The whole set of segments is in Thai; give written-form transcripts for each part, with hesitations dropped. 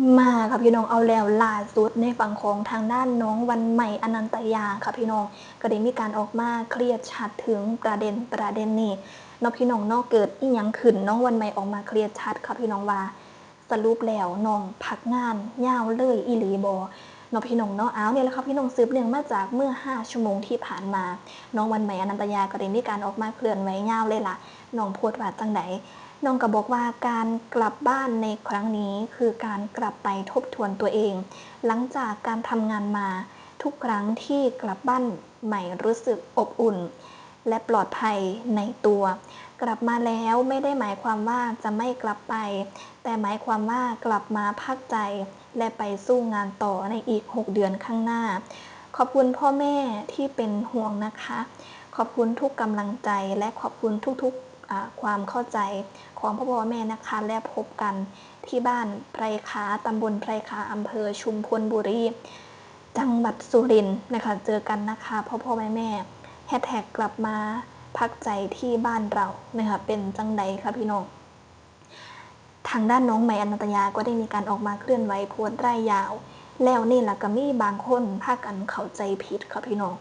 มาค่ะพี่น้องเอาแล้วล่าสุดในฝั่งของทางด้านน้องวันใหม่อนันตยาค่ะพี่น้องก็ได้มีการออกมาเคลียร์ชัดถึงประเด็นนี้เนาะพี่น้องเนาะเกิดอีหยังขึ้นน้องวันใหม่ออกมาเคลียร์ชัดค่ะพี่น้องว่าสรุปแล้วน้องพักงานยาวเลยอีหลีบ่เนาะพี่น้องเนาะเอาเนี่ยแหละค่ะพี่น้องสืบเนื่องมาจากเมื่อ5ชั่วโมงที่ผ่านมาน้องวันใหม่อนันตยาก็ได้มีการออกมาเคลื่อนไหวยาวเลยล่ะน้องโพสต์ว่าจังไดน้องก็บอกว่าการกลับบ้านในครั้งนี้คือการกลับไปทบทวนตัวเองหลังจากการทำงานมาทุกครั้งที่กลับบ้านใหม่รู้สึกอบอุ่นและปลอดภัยในตัวกลับมาแล้วไม่ได้หมายความว่าจะไม่กลับไปแต่หมายความว่ากลับมาพักใจและไปสู้งานต่อในอีก6เดือนข้างหน้าขอบคุณพ่อแม่ที่เป็นห่วงนะคะขอบคุณทุกกำลังใจและขอบคุณทุกๆความเข้าใจของพ่อแม่นะคะและพบกันที่บ้านไพรขาตำบลไพรขาอำเภอชุมพลบุรีจังหวัดสุรินทร์นะคะเจอกันนะคะพ่อแม่แฮชแท็กกลับมาพักใจที่บ้านเรานะคะเป็นจังใดคะพี่น้องทางด้านน้องใหม่อนันตยาก็ได้มีการออกมาเคลื่อนไหวโพสต์รายยาวแล้วนี่แหละก็มีบางคนพากันเข้าใจผิดค่ะพี่น้อง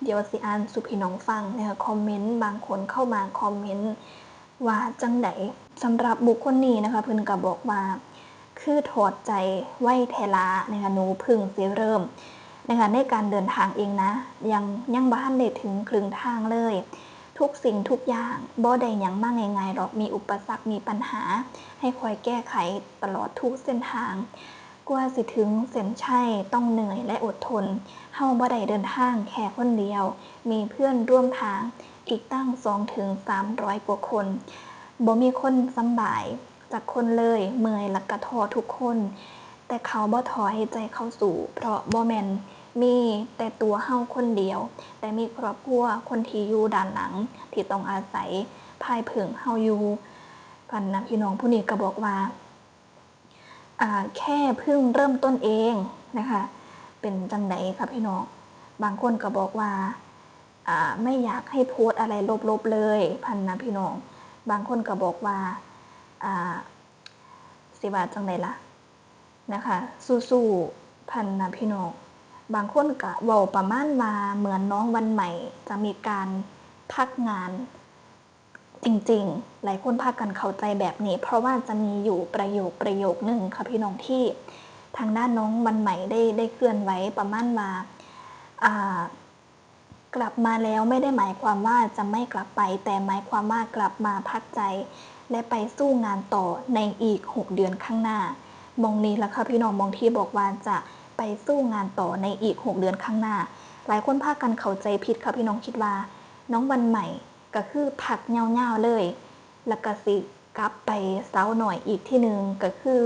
เดี๋ยวสิอ่านสุพี่น้องฟังนะคะคอมเมนต์บางคนเข้ามาคอมเมนต์ว่าจังไดสำหรับบุคคลนี้นะคะเพิ่นก็บอกว่าคือถอดใจไหวแทลานะคะหนูพึ่งสิเริ่มนะคะในการเดินทางเองนะยังบ้านได้ถึงครึ่งทางเลยทุกสิ่งทุกอย่างบ่ได้หยังมากง่ายๆหรอกมีอุปสรรคมีปัญหาให้คอยแก้ไขตลอดทุกเส้นทางกว่าสิถึงเส้นชัยต้องเหนื่อยและอดทนเฮาบ่ได้เดินทางแค่คนเดียวมีเพื่อนร่วมทางอีกตั้ง200-300 กว่าคนบ่มีคนสำบายจากคนเลยเมื่อยและก็ท้อทุกคนแต่เขาบ่ท้อให้ใจเข้าสู่เพราะบ่แม่นมีแต่ตัวเฮาคนเดียวแต่มีครอบครัวคนที่อยู่ด้านหลังที่ต้องอาศัยภายเพิงเฮาอยู่กันนะพี่น้องผู้นี้ก็บอกว่าแค่เพิ่งเริ่มต้นเองนะคะเป็นจังไดค่ะพี่น้องบางคนก็บอกว่าไม่อยากให้โพสอะไรลบๆเลยพันนะพี่น้องบางคนก็บอกว่าสิว่าจังไดล่ะนะคะสู้ๆพันนะพี่น้องบางคนก็เว้าประมาณว่าเหมือนน้องวันใหม่จะมีการพักงานจริงๆหลายคนพากันเข้าใจแบบนี้เพราะว่าจะมีอยู่ประโยคนึงค่ะพี่น้องที่ทางด้านน้องวันใหม่ได้เคลื่อนไหวประมาณว่ากลับมาแล้วไม่ได้หมายความว่าจะไม่กลับไปแต่หมายความว่ากลับมาพักใจและไปสู้งานต่อในอีก6เดือนข้างหน้ามองนี้แล้วค่ะพี่น้องมองที่บอกว่าจะไปสู้งานต่อในอีก6เดือนข้างหน้าหลายคนพากันเข้าใจผิดค่ะพี่น้องคิดว่าน้องวันใหม่ก็คือพักเงาๆเลยแล้วก็สิกลับไปเซาหน่อยอีกที่หนึ่งก็คือ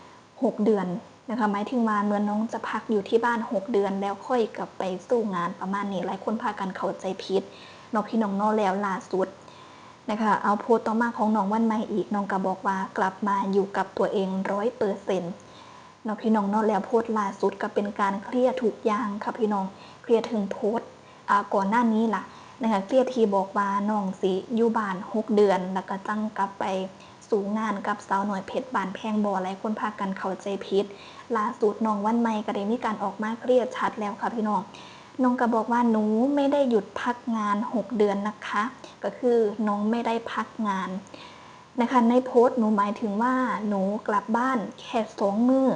6เดือนนะคะหมายถึงว่าเมื่อน้องจะพักอยู่ที่บ้าน6เดือนแล้วค่อยกลับไปสู้งานประมาณนี้หลายคนพากันเข้าใจผิดน้องพี่น้องน้อแล้วล่าสุดนะคะเอาโพสต์ต่อมาของน้องวันใหม่อีกน้องก็บอกว่ากลับมาอยู่กับตัวเอง100%น้องพี่น้องน้อแล้วโพสต์ล่าสุดก็เป็นการเคลียร์ทุกอย่างค่ะพี่น้องเคลียร์ถึงโพสต์ก่อนหน้านี้ล่ะนะคะเคลียร์ทีบอกว่าน้องสิอยู่บ้าน6เดือนแล้วก็จังกลับไปสู่งานกับสาวหน่อยเพชรบานแพงบ่หลายคนพากันเข้าใจผิดล่าสุดน้องวันใหม่ก็ได้มีการออกมาเคลียร์ชัดแล้วค่ะพี่น้องน้องก็บอกว่าหนูไม่ได้หยุดพักงาน6เดือนนะคะก็คือน้องไม่ได้พักงานนะคะในโพสต์หนูหมายถึงว่าหนูกลับบ้านแค่2มื้อ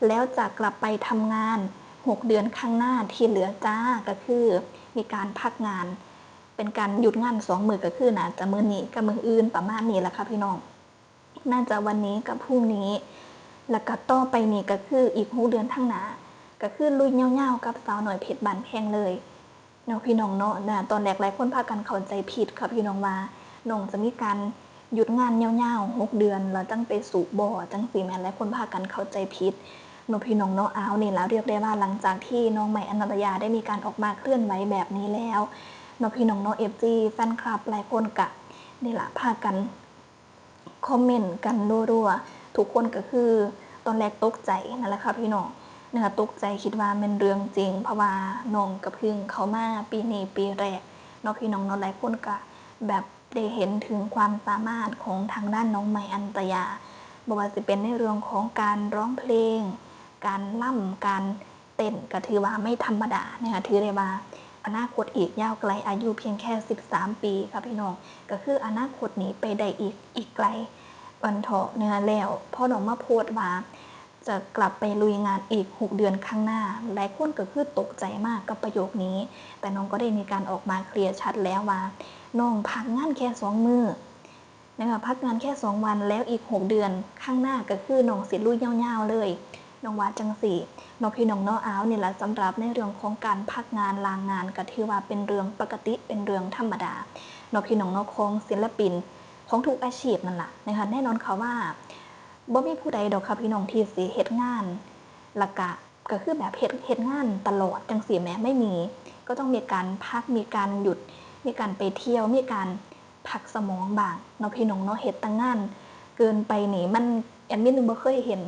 แล้วจะกลับไปทำงาน6เดือนข้างหน้าที่เหลือจ้าก็คือมีการพักงานเป็นการหยุดงาน2มื้อก็คือน่าจะมื้อนี้กับมื้ออื่นประมาณนี้แหละค่ะพี่น้องน่าจะวันนี้กับพรุ่งนี้แล้วก็ต่อไปนี่ก็คืออีก6เดือนข้างหน้าก็คือลุยยาวๆกับสาวหน่อยเพชรบานแพงเลยเนาะพี่น้องเนาะตอนแรกหลายคนพากันเข้าใจผิดค่ะพี่น้องว่าน้องจะมีการหยุดงานยาวๆ6เดือนแล้วจังไปสู่บ่จังสิแม่นหลายคนพากันเข้าใจผิดเนาะพี่น้องเนาะเอานี่แล้วเรียกได้ว่าหลังจากที่น้องใหม่อนันตยาได้มีการออกมาเคลื่อนไหวแบบนี้แล้วเนาะพี่น้องเนาะ FG แฟนคลับหลายคนก็นี่ล่ะพากันคอมเมนต์กันรัวๆทุกคนก็คือตอนแรกตกใจนั่นแหละค่ะพี่น้องนะคะตกใจคิดว่าเป็นเรื่องจริงเพราะว่าน้องก็เพิ่งเข้ามาปีนี้ปีแรกเนาะพี่น้องเนาะหลายคนก็แบบได้เห็นถึงความสามารถของทางด้านน้องใหม่อนันตยา บ่ว่าจะเป็นในเรื่องของการร้องเพลงการล่ำการเต้นก็ถือว่าไม่ธรรมดานะคะถือได้ว่าอนาคตอีกยาวไกลอายุเพียงแค่13ปีค่ะพี่น้องก็คืออนาคตนี้ไปได้อีกไกลวันเถาะนะคะแล้วพ่อน้องมาโพสต์ว่าจะกลับไปลุยงานอีก6เดือนข้างหน้าหลายคนก็คือตกใจมากกับประโยคนี้แต่น้องก็ได้มีการออกมาเคลียร์ชัดแล้วว่าน้องพักงานแค่2 มื้อนะคะพักงานแค่2 วันแล้วอีก6เดือนข้างหน้าก็คือน้องสิลุยยาวๆเลยน้องว่าจังสี่น้องพี่น้องน้องอ้าวนี่แหละสำหรับในเรื่องของการพักงานลางงานก็ถือว่าเป็นเรื่องปกติเป็นเรื่องธรรมดาน้องพี่น้องน้องของศิลปินของทุกอาชีพนั่นแหละนะคะแน่นอนค่ะว่าบ่มีผู้ใดดอกค่ะพี่น้องที่สิเฮ็ดงานละกะก็คือแบบเฮ็ดงานตลอดจังสี่แม้ไม่มีก็ต้องมีการพักมีการหยุดมีการไปเที่ยวมีการพักสมองบ้างเนาะพี่น้องเนาะเฮ็ดตั้งงานเกินไปนี่มันแอดมินนึงบ่เคยเห็น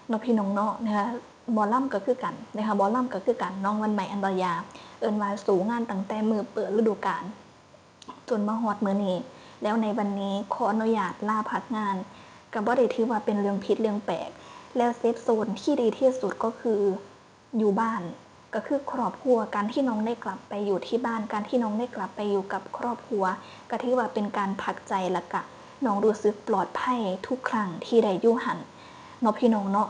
เนาะพี่น้องเนาะนะคะหมอลำก็คือกันนะคะหมอลำก็คือกันน้องวันใหม่อันดายาเอิ้นว่าสู่งานตั้งแต่มื้อเปิดฤดูกาลจนมาฮอดมื้อนี้แล้วในวันนี้ขออนุญาตลาพักงานก็บ่ได้ถือว่าเป็นเรื่องผิดเรื่องแปลกแล้วเซฟโซนที่ดีที่สุดก็คืออยู่บ้านก็คือครอบครัวการที่น้องได้กลับไปอยู่ที่บ้านการที่น้องได้กลับไปอยู่กับครอบครัวก็ถือว่าเป็นการพักใจและก็น้องรู้สึกปลอดภัยทุกครั้งที่ได้อยู่หันเนาะพี่น้องเนาะ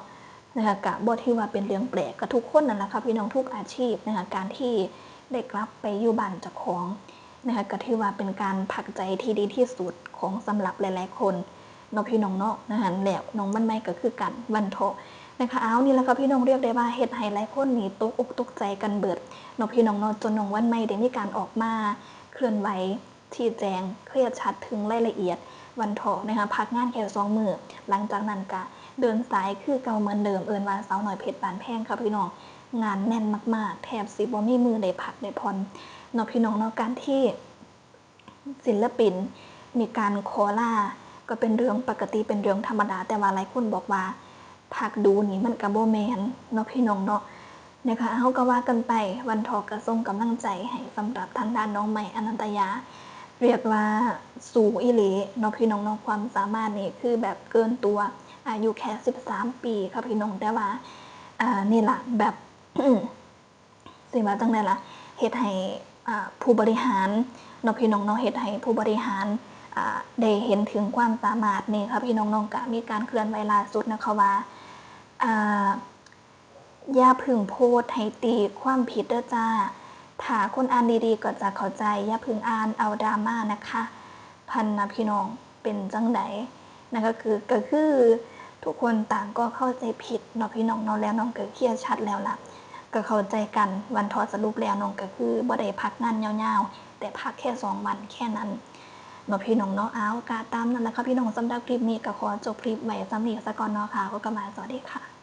นะคะกะบ่ที่ว่าเป็นเรื่องแปลกกับทุกคนนั่นแหละค่ะพี่น้องทุกอาชีพนะคะการที่ได้กลับไปอยู่บ้านเจ้าของนะคะก็ถือว่าเป็นการพักใจที่ดีที่สุดของสำหรับหลายๆคนเนาะพี่น้องเนาะนะคะแล้วน้องมันไม่ก็คือกันวันเถาะนะคะเอานี่แหละค่ะพี่น้องเรียกได้ว่าเฮ็ดให้หลายคนนี่ตกอกตกใจกันเบิดเนาะพี่น้องเนาะจนน้องวันใหม่ได้มีการออกมาเคลื่อนไหวชี้แจงเคลียร์ชัดถึงรายละเอียดวันเถาะนะคะพักงานแค่2 มื้อหลังจากนั้นก็เดินสายคือเก่าเหมือนเดิมเอิ้นว่าสาวน้อยเพชรบานแพงค่ะพี่น้องงานแน่นมากๆแทบสิบ่มีมือได้พักได้ผ่อนเนาะพี่น้องเนาะการที่ศิลปินมีการขอลาก็เป็นเรื่องปกติเป็นเรื่องธรรมดาแต่ว่าหลายคนบอกว่าพักดูนี่มันก็บ่แม่นเนาะพี่น้องเนาะนะคะเฮาก็ว่ากันไปวันเถาะก็ส่งกำลังใจให้สำหรับทางด้านน้องใหม่อนันตยาเรียกว่าสู้อีหลีเนาะพี่น้องเนาะความสามารถนี่คือแบบเกินตัวอายุแค่13ปีค่ะพี่น้องแต่ว่านี่ล่ะแบบ สิว่าจังได๋ล่ะเฮ็ดให้ผู้บริหารเนาะพี่น้องเนาะเฮ็ดให้ผู้บริหารได้เห็นถึงความสามารถนี่ค่ะพี่น้องๆก็มีการเคลื่อนไหวล่าสุดนะคะว่าอย่าเพึ่งโพสต์ให้ตีความผิดเด้อจ้าถ้าคนอ่านดีๆก็จะเข้าใจอย่าเพึ่งอ่านเอาดราม่านะคะพันนะพี่น้องเป็นจังไดนั่นก็คือทุกคนต่างก็เข้าใจผิดเนาะพี่น้องเนาะแล้วน้องก็เคลียร์ชัดแล้วล่ะก็เข้าใจกันวันทอสรุปแล้วน้องก็คือบ่ได้พักงานยาวๆแต่พักแค่2 วันแค่นั้นเนาะพี่น้องเนาะเอากะตามนั่นแหละค่ะพี่น้องสำหรับคลิปนี้ก็ขอจบคลิปไว้ซ้ำนี้ซะก่อนเนาะค่ะก็กลับมาสวัสดีค่ะ